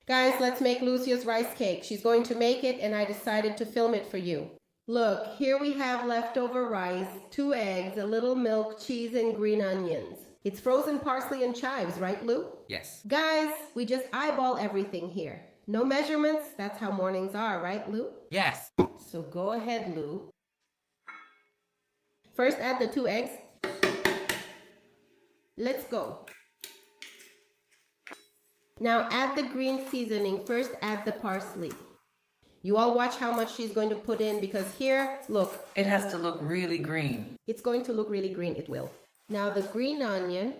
Guys, let's make Lucia's rice cake. She's going to make it and I decided to film it for you. Look, here we have leftover rice, 2 eggs, a little milk, cheese, and green onions. It's frozen parsley and chives, right, Lou? Yes. Guys, we just eyeball everything here. No measurements, that's how mornings are, right, Lou? Yes. So go ahead, Lou. First add the 2 eggs. Let's go. Now add the green seasoning. First add the parsley. You all watch how much she's going to put in because here, look. It has to look really green. It's going to look really green, it will. Now the green onion.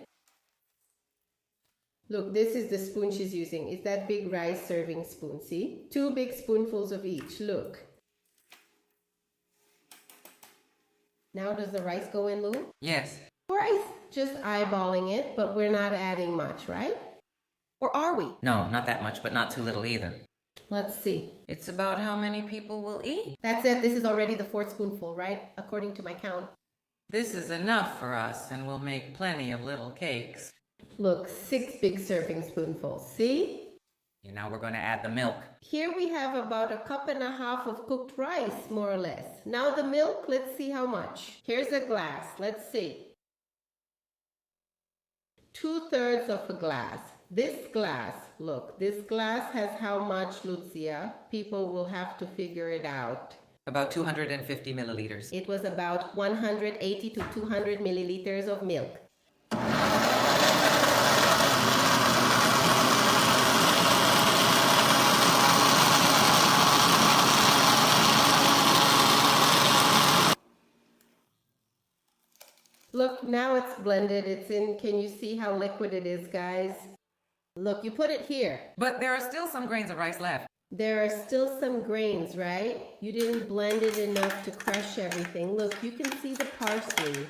Look, this is the spoon she's using. It's that big rice serving spoon, see? 2 big spoonfuls of each, look. Now does the rice go in, Lou? Yes. Rice, just eyeballing it, but we're not adding much, right? Or are we? No, not that much, but not too little either. Let's see. It's about how many people will eat. That's it. This is already the 4th spoonful, right? According to my count. This is enough for us, and we'll make plenty of little cakes. Look, 6 big serving spoonfuls. See? And now we're going to add the milk. Here we have about 1.5 cups of cooked rice, more or less. Now the milk, let's see how much. Here's a glass. Let's see. 2/3 of a glass. This glass, look, this glass has how much, Luzia? People will have to figure it out. About 250 milliliters. It was about 180 to 200 milliliters of milk. Look, now it's blended. It's in. Can you see how liquid it is, guys? Look, you put it here. But there are still some grains of rice left. There are still some grains, right? You didn't blend it enough to crush everything. Look, you can see the parsley.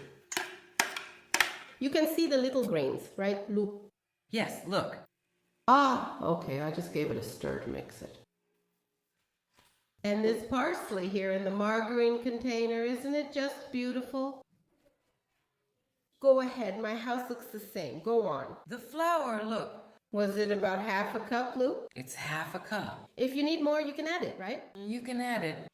You can see the little grains, right, Lou? Yes, look. Ah, okay, I just gave it a stir to mix it. And this parsley here in the margarine container, isn't it just beautiful? Go ahead, my house looks the same. Go on. The flour, look. Was it about 1/2 cup, Lou? It's 1/2 cup. If you need more, you can add it, right? You can add it.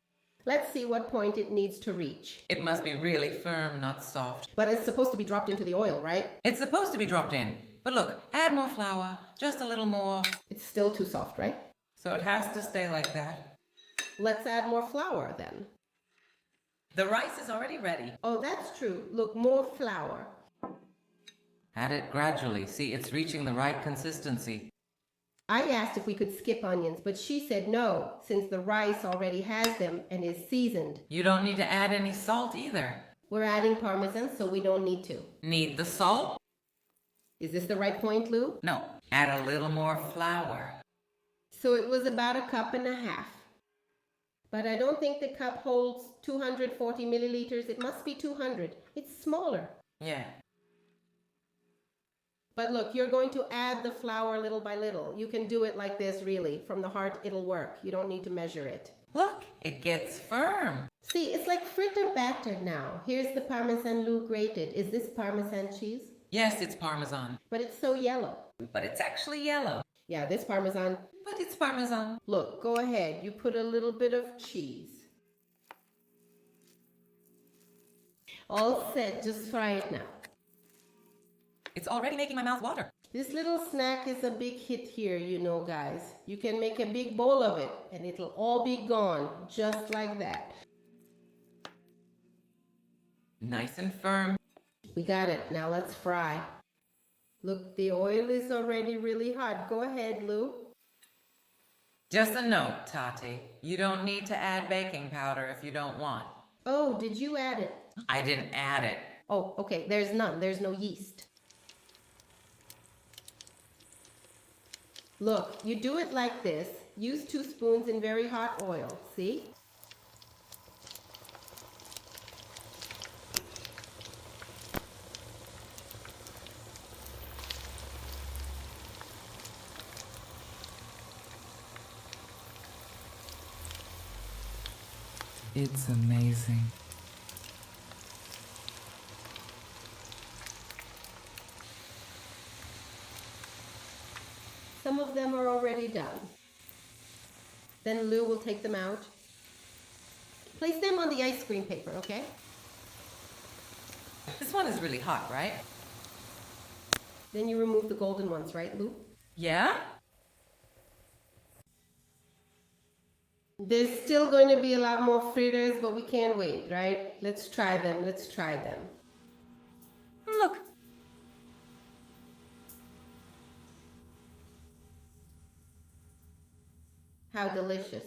Let's see what point it needs to reach. It must be really firm, not soft. But it's supposed to be dropped into the oil, right? It's supposed to be dropped in. But look, add more flour, just a little more. It's still too soft, right? So it has to stay like that. Let's add more flour then. The rice is already ready. Oh, that's true. Look, more flour. Add it gradually. See, it's reaching the right consistency. I asked if we could skip onions, but she said no, since the rice already has them and is seasoned. You don't need to add any salt either. We're adding Parmesan, so we don't need to. Need the salt? Is this the right point, Lou? No. Add a little more flour. So it was about 1.5 cups. But I don't think the cup holds 240 milliliters. It must be 200. It's smaller. Yeah. But look, you're going to add the flour little by little. You can do it like this, really. From the heart, it'll work. You don't need to measure it. Look, it gets firm. See, it's like fritter battered now. Here's the Parmesan Lou grated. Is this Parmesan cheese? Yes, it's Parmesan. But it's so yellow. But it's actually yellow. Yeah, this Parmesan. But it's Parmesan. Look, go ahead. You put a little bit of cheese. All set. Just fry it now. It's already making my mouth water. This little snack is a big hit here, you know, guys. You can make a big bowl of it, and it'll all be gone, just like that. Nice and firm. We got it. Now let's fry. Look, the oil is already really hot. Go ahead, Lou. Just a note, Tati. You don't need to add baking powder if you don't want. Oh, did you add it? I didn't add it. Oh, okay. There's none. There's no yeast. Look, you do it like this. Use 2 spoons in very hot oil. See? It's amazing. Some of them are already done. Then Lou will take them out. Place them on the ice cream paper, okay? This one is really hot, right? Then you remove the golden ones, right, Lou? Yeah? There's still going to be a lot more fritters, but we can't wait, right? Let's try them. Look. How delicious.